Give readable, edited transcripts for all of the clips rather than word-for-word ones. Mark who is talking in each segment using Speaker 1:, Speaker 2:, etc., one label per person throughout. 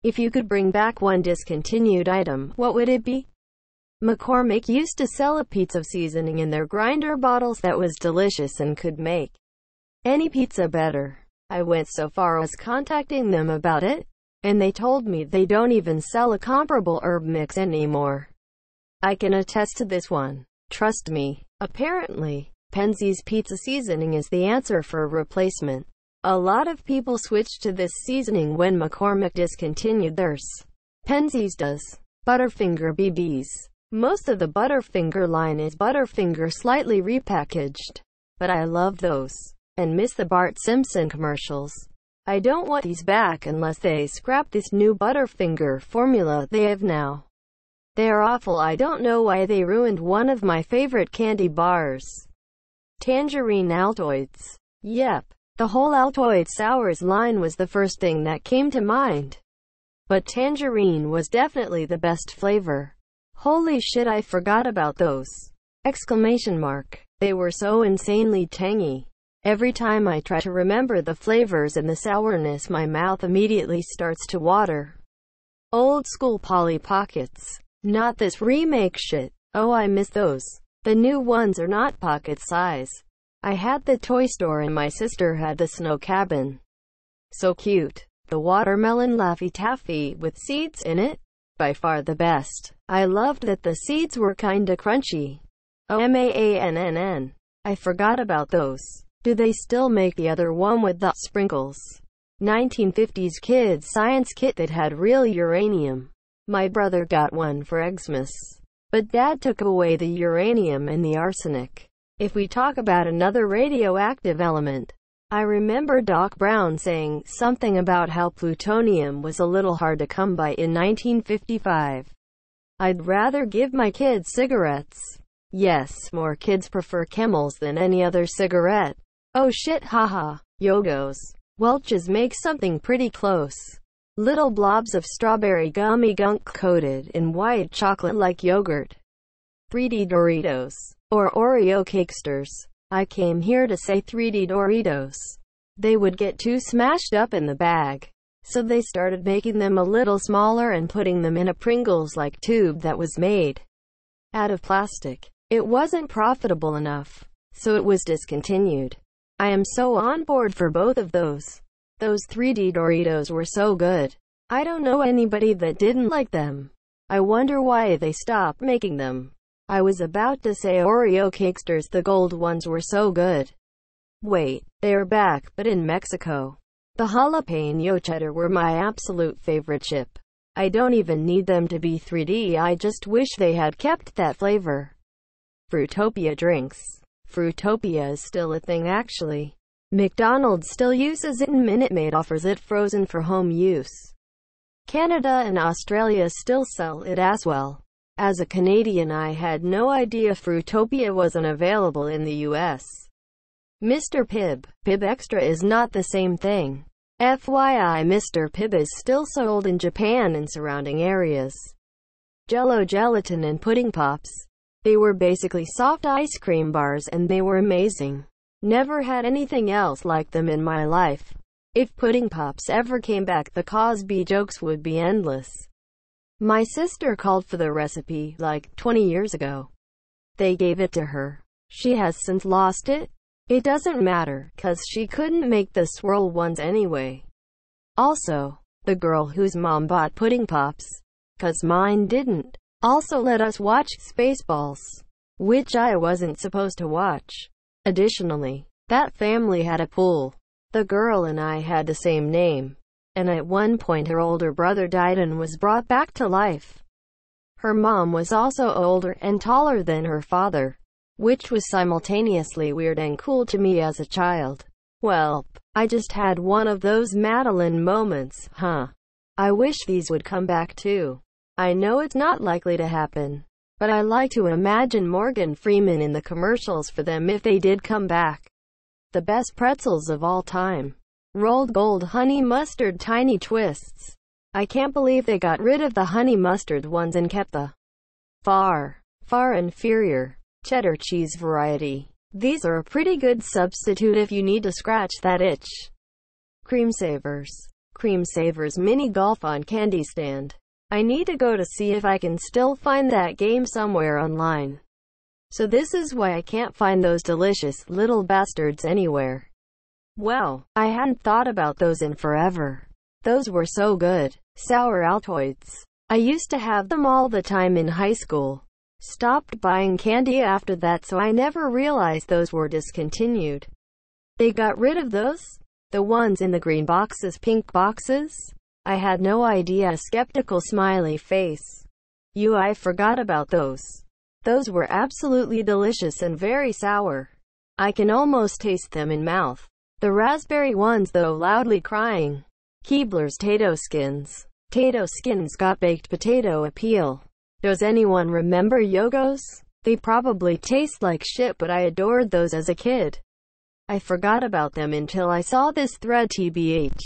Speaker 1: If you could bring back one discontinued item, what would it be? McCormick used to sell a pizza seasoning in their grinder bottles that was delicious and could make any pizza better. I went so far as contacting them about it, and they told me they don't even sell a comparable herb mix anymore. I can attest to this one. Trust me. Apparently, Penzeys pizza seasoning is the answer for a replacement. A lot of people switched to this seasoning when McCormick discontinued theirs. Penzeys does. Butterfinger BBs. Most of the Butterfinger line is Butterfinger slightly repackaged. But I love those. And miss the Bart Simpson commercials. I don't want these back unless they scrap this new Butterfinger formula they have now. They are awful. I don't know why they ruined one of my favorite candy bars. Tangerine Altoids. Yep. The whole Altoid Sours line was the first thing that came to mind. But tangerine was definitely the best flavor. Holy shit, I forgot about those. Exclamation mark. They were so insanely tangy. Every time I try to remember the flavors and the sourness, my mouth immediately starts to water. Old school Polly Pockets. Not this remake shit. Oh, I miss those. The new ones are not pocket size. I had the toy store and my sister had the snow cabin. So cute. The watermelon Laffy Taffy with seeds in it. By far the best. I loved that the seeds were kinda crunchy. OMAANNN. I forgot about those. Do they still make the other one with the sprinkles? 1950s kids science kit that had real uranium. My brother got one for Xmas. But Dad took away the uranium and the arsenic. If we talk about another radioactive element, I remember Doc Brown saying something about how plutonium was a little hard to come by in 1955. I'd rather give my kids cigarettes. Yes, more kids prefer Camels than any other cigarette. Oh shit, haha. Yogos. Welch's make something pretty close. Little blobs of strawberry gummy gunk coated in white chocolate like yogurt. 3D Doritos. Or Oreo Cakesters. I came here to say 3D Doritos. They would get too smashed up in the bag. So they started making them a little smaller and putting them in a Pringles-like tube that was made out of plastic. It wasn't profitable enough, so it was discontinued. I am so on board for both of those. Those 3D Doritos were so good. I don't know anybody that didn't like them. I wonder why they stopped making them. I was about to say Oreo Cakesters, the gold ones were so good. Wait, they are back, but in Mexico. The jalapeno cheddar were my absolute favorite chip. I don't even need them to be 3D, I just wish they had kept that flavor. Fruitopia drinks. Fruitopia is still a thing actually. McDonald's still uses it and Minute Maid offers it frozen for home use. Canada and Australia still sell it as well. As a Canadian, I had no idea Fruitopia wasn't available in the US. Mr. Pibb. Pibb Extra is not the same thing. FYI, Mr. Pibb is still sold in Japan and surrounding areas. Jell-O gelatin and pudding pops. They were basically soft ice cream bars and they were amazing. Never had anything else like them in my life. If pudding pops ever came back, the Cosby jokes would be endless. My sister called for the recipe, like, 20 years ago. They gave it to her. She has since lost it. It doesn't matter, 'cause she couldn't make the swirl ones anyway. Also, the girl whose mom bought pudding pops, 'cause mine didn't, also let us watch Spaceballs, which I wasn't supposed to watch. Additionally, that family had a pool. The girl and I had the same name. And at one point her older brother died and was brought back to life. Her mom was also older and taller than her father, which was simultaneously weird and cool to me as a child. Well, I just had one of those Madeline moments, huh? I wish these would come back too. I know it's not likely to happen, but I like to imagine Morgan Freeman in the commercials for them if they did come back. The best pretzels of all time. Rolled gold honey mustard tiny twists. I can't believe they got rid of the honey mustard ones and kept the far inferior cheddar cheese variety. These are a pretty good substitute if you need to scratch that itch. Cream Savers. Cream Savers mini golf on candy stand. I need to go to see if I can still find that game somewhere online. So this is why I can't find those delicious little bastards anywhere. Wow, I hadn't thought about those in forever. Those were so good. Sour Altoids. I used to have them all the time in high school. Stopped buying candy after that, so I never realized those were discontinued. They got rid of those? The ones in the green boxes, pink boxes? I had no idea. Skeptical smiley face. I forgot about those. Those were absolutely delicious and very sour. I can almost taste them in mouth. The raspberry ones though, loudly crying. Keebler's Tato Skins. Tato Skins got baked potato appeal. Does anyone remember Yogos? They probably taste like shit, but I adored those as a kid. I forgot about them until I saw this thread. TBH.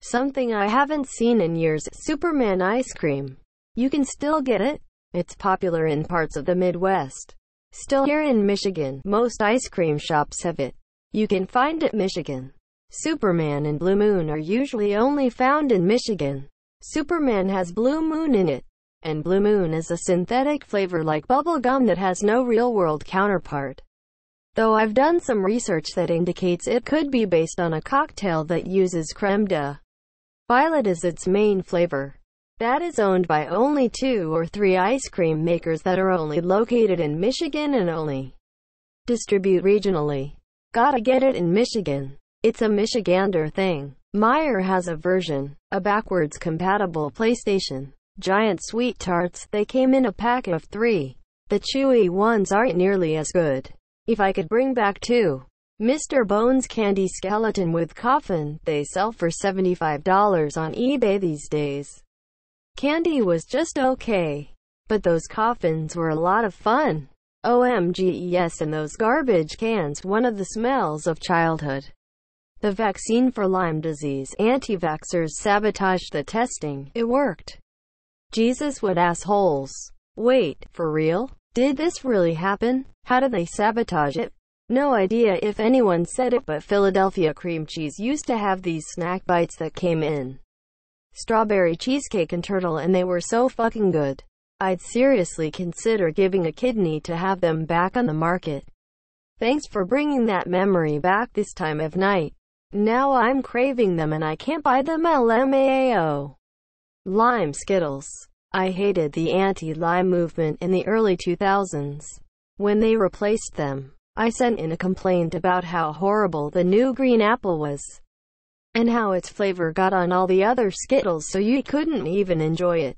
Speaker 1: Something I haven't seen in years. Superman ice cream. You can still get it. It's popular in parts of the Midwest. Still here in Michigan, most ice cream shops have it. You can find it Michigan. Superman and Blue Moon are usually only found in Michigan. Superman has Blue Moon in it, and Blue Moon is a synthetic flavor like bubble gum that has no real-world counterpart. Though I've done some research that indicates it could be based on a cocktail that uses creme de violet as its main flavor. That is owned by only 2 or 3 ice cream makers that are only located in Michigan and only distribute regionally. Gotta get it in Michigan. It's a Michigander thing. Meyer has a version, a backwards compatible PlayStation. Giant sweet tarts. They came in a pack of 3. The chewy ones aren't nearly as good. If I could bring back 2. Mr. Bones candy skeleton with coffin. They sell for $75 on eBay these days. Candy was just okay, but those coffins were a lot of fun. OMG, yes, and those garbage cans, one of the smells of childhood. The vaccine for Lyme disease. Anti-vaxxers sabotaged the testing. It worked. Jesus, what assholes. Wait, for real? Did this really happen? How did they sabotage it? No idea if anyone said it, but Philadelphia cream cheese used to have these snack bites that came in strawberry cheesecake and turtle, and they were so fucking good. I'd seriously consider giving a kidney to have them back on the market. Thanks for bringing that memory back this time of night. Now I'm craving them and I can't buy them. LMAO. Lime Skittles. I hated the anti-lime movement in the early 2000s. When they replaced them, I sent in a complaint about how horrible the new green apple was, and how its flavor got on all the other Skittles so you couldn't even enjoy it.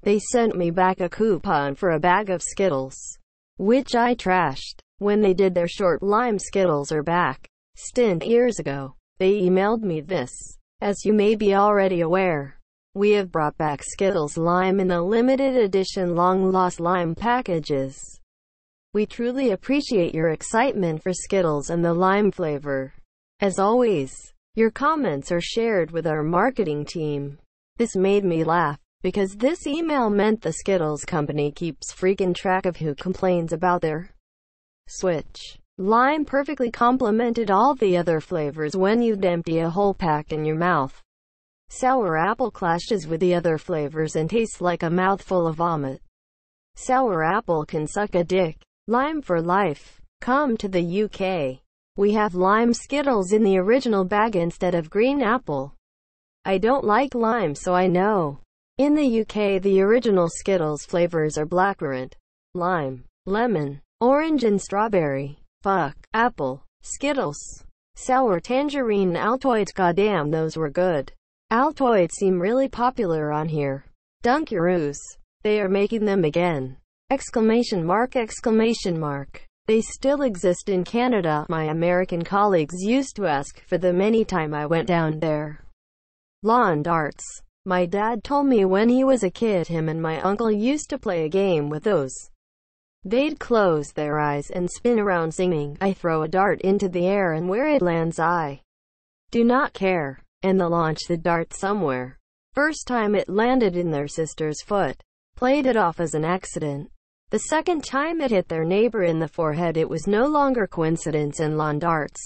Speaker 1: They sent me back a coupon for a bag of Skittles, which I trashed. When they did their short lime Skittles are back stint years ago, they emailed me this. As you may be already aware, we have brought back Skittles Lime in the limited edition long-lost lime packages. We truly appreciate your excitement for Skittles and the lime flavor. As always, your comments are shared with our marketing team. This made me laugh, because this email meant the Skittles company keeps freaking track of who complains about their switch. Lime perfectly complemented all the other flavors when you'd empty a whole pack in your mouth. Sour apple clashes with the other flavors and tastes like a mouthful of vomit. Sour apple can suck a dick. Lime for life. Come to the UK. We have lime Skittles in the original bag instead of green apple. I don't like lime, so I know. In the UK, the original Skittles flavors are blackcurrant, lime, lemon, orange and strawberry. Fuck. Apple. Skittles. Sour tangerine Altoids. Goddamn, those were good. Altoids seem really popular on here. Dunkaroos. They are making them again. Exclamation mark, exclamation mark. They still exist in Canada. My American colleagues used to ask for them anytime I went down there. Lawn darts. My dad told me when he was a kid him and my uncle used to play a game with those. They'd close their eyes and spin around singing, "I throw a dart into the air and where it lands I do not care," and they'll launch the dart somewhere. First time it landed in their sister's foot. Played it off as an accident. The second time it hit their neighbor in the forehead. It was no longer coincidence, and lawn darts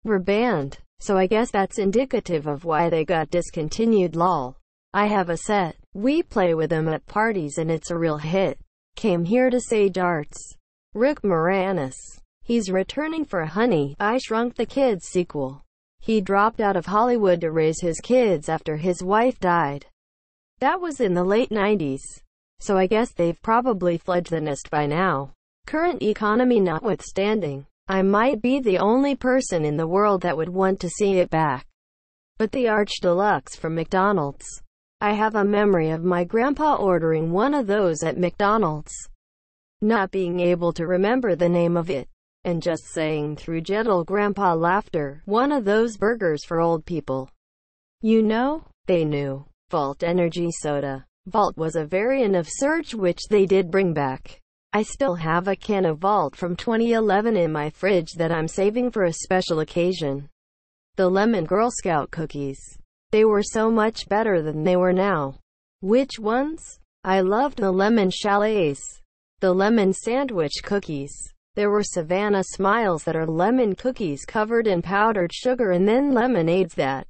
Speaker 1: were banned. So I guess that's indicative of why they got discontinued lol. I have a set. We play with them at parties and it's a real hit. Came here to say darts. Rick Moranis. He's returning for Honey, I Shrunk the Kids sequel. He dropped out of Hollywood to raise his kids after his wife died. That was in the late 90s. So I guess they've probably fledged the nest by now. Current economy notwithstanding, I might be the only person in the world that would want to see it back. But the Arch Deluxe from McDonald's. I have a memory of my grandpa ordering one of those at McDonald's, not being able to remember the name of it, and just saying through gentle grandpa laughter, one of those burgers for old people. You know, they knew. Vault Energy Soda. Vault was a variant of Surge which they did bring back. I still have a can of Vault from 2011 in my fridge that I'm saving for a special occasion. The Lemon Girl Scout cookies. They were so much better than they were now. Which ones? I loved the Lemon Chalets. The Lemon Sandwich cookies. There were Savannah Smiles that are lemon cookies covered in powdered sugar and then lemonades that,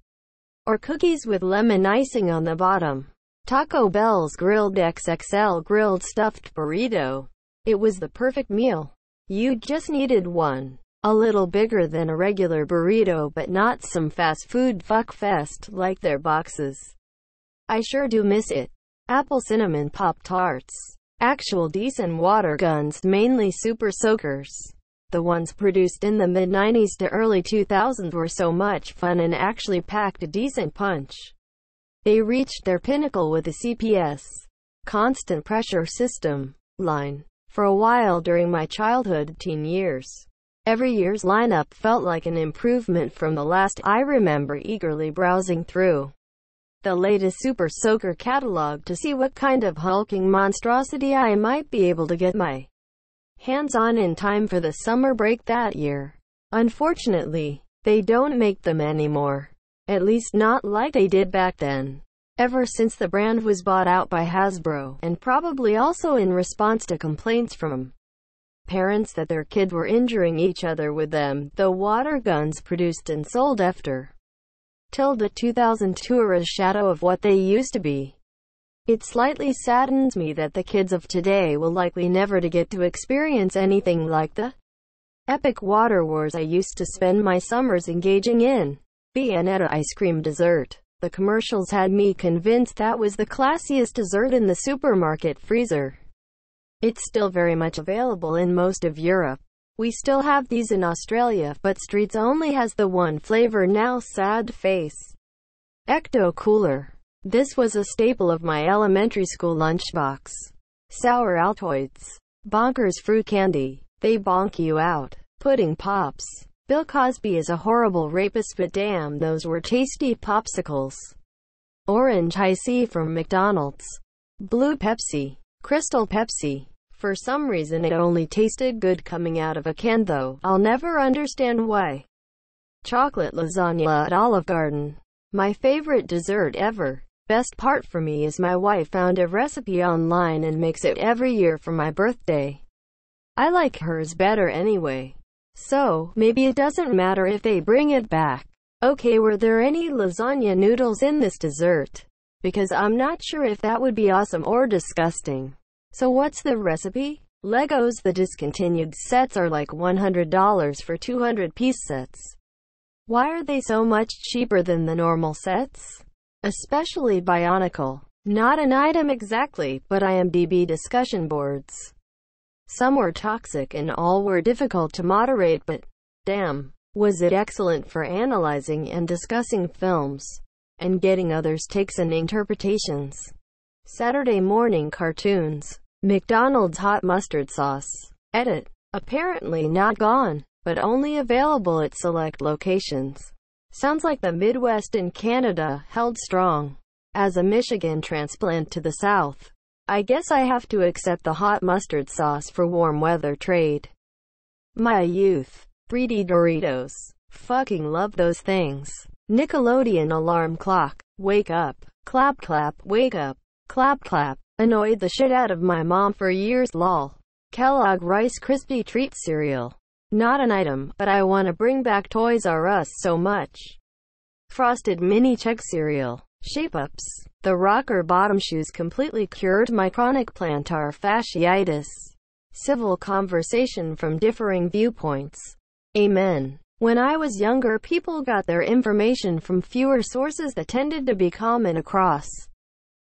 Speaker 1: or cookies with lemon icing on the bottom. Taco Bell's Grilled XXL Grilled Stuffed Burrito. It was the perfect meal. You just needed one. A little bigger than a regular burrito but not some fast food fuckfest like their boxes. I sure do miss it. Apple Cinnamon Pop-Tarts. Actual decent water guns, mainly Super Soakers. The ones produced in the mid-90s to early 2000s were so much fun and actually packed a decent punch. They reached their pinnacle with the CPS, constant pressure system, line. For a while during my childhood teen years, every year's lineup felt like an improvement from the last. I remember eagerly browsing through the latest Super Soaker catalog to see what kind of hulking monstrosity I might be able to get my hands on in time for the summer break that year. Unfortunately, they don't make them anymore. At least not like they did back then. Ever since the brand was bought out by Hasbro, and probably also in response to complaints from parents that their kids were injuring each other with them, the water guns produced and sold after the 2002 are a shadow of what they used to be. It slightly saddens me that the kids of today will likely never to get to experience anything like the epic water wars I used to spend my summers engaging in. Viennetta ice cream dessert. The commercials had me convinced that was the classiest dessert in the supermarket freezer. It's still very much available in most of Europe. We still have these in Australia, but Streets only has the one flavor now. Sad face. Ecto Cooler. This was a staple of my elementary school lunchbox. Sour Altoids. Bonkers fruit candy. They bonk you out. Pudding Pops. Bill Cosby is a horrible rapist, but damn, those were tasty popsicles. Orange High C from McDonald's. Blue Pepsi. Crystal Pepsi. For some reason it only tasted good coming out of a can though. I'll never understand why. Chocolate lasagna at Olive Garden. My favorite dessert ever. Best part for me is my wife found a recipe online and makes it every year for my birthday. I like hers better anyway. So, maybe it doesn't matter if they bring it back. Okay, were there any lasagna noodles in this dessert? Because I'm not sure if that would be awesome or disgusting. So what's the recipe? Legos. The discontinued sets are like $100 for 200-piece sets. Why are they so much cheaper than the normal sets? Especially Bionicle. Not an item exactly, but IMDb discussion boards. Some were toxic and all were difficult to moderate, but damn, was it excellent for analyzing and discussing films, and getting others' takes and interpretations. Saturday morning cartoons. McDonald's hot mustard sauce. Edit. Apparently not gone, but only available at select locations. Sounds like the Midwest in Canada held strong. As a Michigan transplant to the South, I guess I have to accept the hot mustard sauce for warm weather trade. My youth. 3D Doritos. Fucking love those things. Nickelodeon alarm clock. Wake up. Clap clap. Wake up. Clap clap. Annoyed the shit out of my mom for years lol. Kellogg Rice Krispie Treat cereal. Not an item, but I want to bring back Toys R Us so much. Frosted mini Chex cereal. Shape-ups. The rocker bottom shoes completely cured my chronic plantar fasciitis. Civil conversation from differing viewpoints. Amen. When I was younger, people got their information from fewer sources that tended to be common across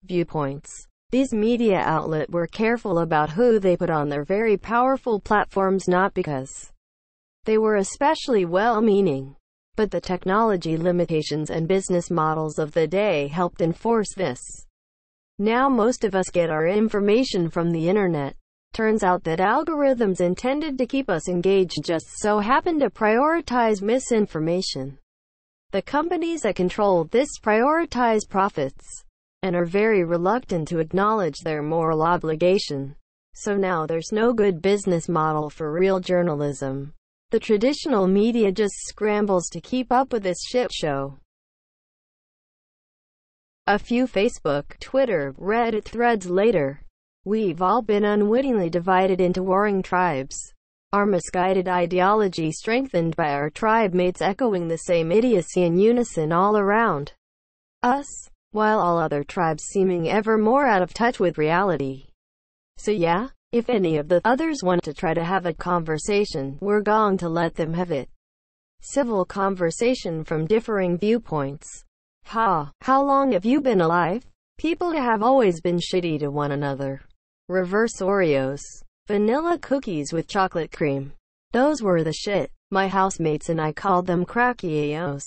Speaker 1: viewpoints. These media outlets were careful about who they put on their very powerful platforms, not because they were especially well-meaning, but the technology limitations and business models of the day helped enforce this. Now most of us get our information from the internet. Turns out that algorithms intended to keep us engaged just so happen to prioritize misinformation. The companies that control this prioritize profits, and are very reluctant to acknowledge their moral obligation. So now there's no good business model for real journalism. The traditional media just scrambles to keep up with this shit show. A few Facebook, Twitter, Reddit threads later, we've all been unwittingly divided into warring tribes. Our misguided ideology strengthened by our tribe mates echoing the same idiocy in unison all around us, while all other tribes seeming ever more out of touch with reality. So yeah, if any of the others want to try to have a conversation, we're going to let them have it. Civil conversation from differing viewpoints. Ha! How long have you been alive? People have always been shitty to one another. Reverse Oreos. Vanilla cookies with chocolate cream. Those were the shit. My housemates and I called them crackios.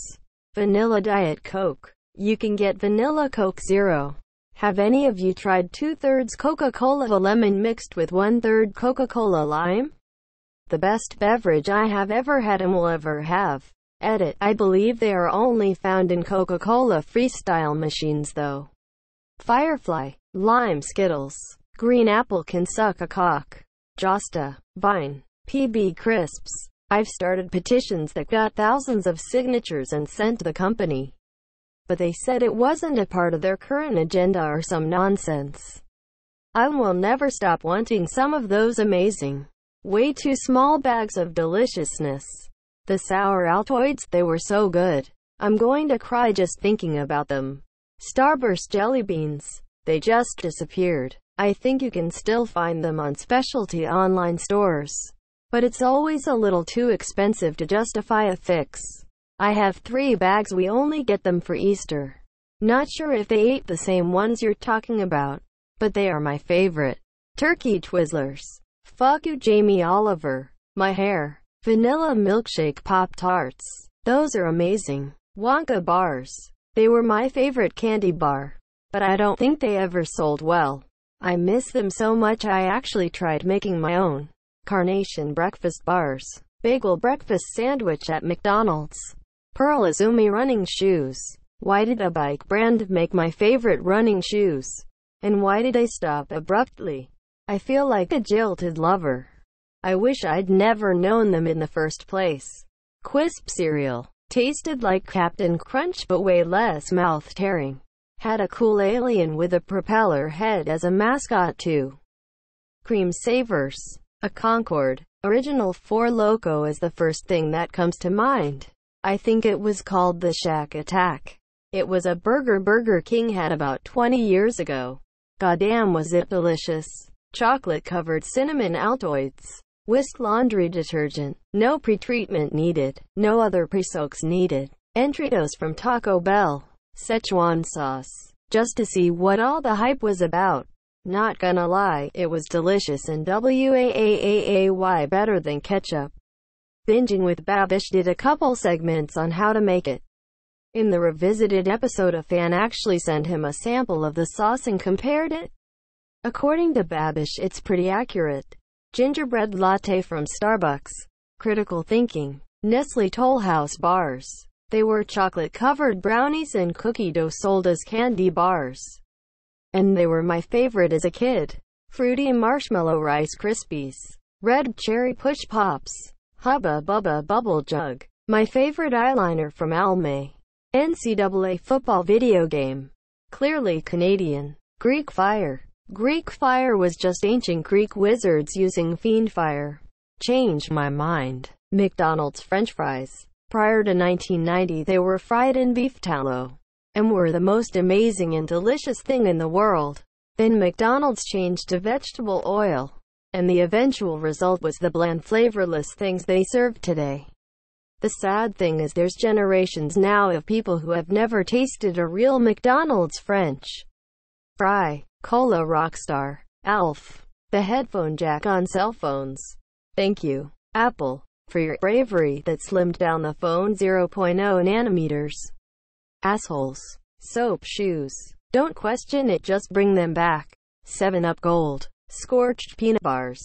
Speaker 1: Vanilla Diet Coke. You can get Vanilla Coke Zero. Have any of you tried 2/3 Coca-Cola lemon mixed with 1/3 Coca-Cola lime? The best beverage I have ever had and will ever have. Edit. I believe they are only found in Coca-Cola Freestyle machines though. Firefly. Lime Skittles. Green apple can suck a cock. Josta. Vine. PB Crisps. I've started petitions that got thousands of signatures and sent to the company. But they said it wasn't a part of their current agenda or some nonsense. I will never stop wanting some of those amazing, way too small bags of deliciousness. The sour Altoids, they were so good. I'm going to cry just thinking about them. Starburst jelly beans. They just disappeared. I think you can still find them on specialty online stores, but it's always a little too expensive to justify a fix. I have 3 bags, we only get them for Easter. Not sure if they ate the same ones you're talking about, but they are my favorite. Turkey Twizzlers. Fuck you, Jamie Oliver. My hair. Vanilla milkshake Pop-Tarts. Those are amazing. Wonka bars. They were my favorite candy bar, but I don't think they ever sold well. I miss them so much I actually tried making my own. Carnation breakfast bars. Bagel breakfast sandwich at McDonald's. Pearl Izumi running shoes. Why did a bike brand make my favorite running shoes? And why did I stop abruptly? I feel like a jilted lover. I wish I'd never known them in the first place. Quisp cereal. Tasted like Captain Crunch but way less mouth-tearing. Had a cool alien with a propeller head as a mascot too. Cream Savers. A Concord. Original Four Loko is the first thing that comes to mind. I think it was called the Shack Attack. It was a burger Burger King had about 20 years ago. Goddamn was it delicious. Chocolate-covered cinnamon Altoids. Whisk laundry detergent. No pre-treatment needed. No other pre-soaks needed. Entritos from Taco Bell. Szechuan sauce. Just to see what all the hype was about. Not gonna lie, it was delicious and way better than ketchup. Binging with Babish did a couple segments on how to make it. In the revisited episode, a fan actually sent him a sample of the sauce and compared it. According to Babish, it's pretty accurate. Gingerbread latte from Starbucks. Critical thinking. Nestle Toll House bars. They were chocolate-covered brownies and cookie dough sold as candy bars. And they were my favorite as a kid. Fruity Marshmallow Rice Krispies. Red Cherry Push Pops. Hubba Bubba Bubble Jug. My favorite eyeliner from Almay. NCAA football video game. Clearly Canadian. Greek Fire. Greek Fire was just ancient Greek wizards using fiend fire. Changed my mind. McDonald's French fries. Prior to 1990, they were fried in beef tallow and were the most amazing and delicious thing in the world. Then McDonald's changed to vegetable oil, and the eventual result was the bland, flavorless things they serve today. The sad thing is there's generations now of people who have never tasted a real McDonald's French fry. Cola Rockstar. ALF. The headphone jack on cell phones. Thank you, Apple, for your bravery that slimmed down the phone 0.0 nanometers. Assholes. Soap shoes. Don't question it, just bring them back. 7-Up Gold. Scorched peanut bars.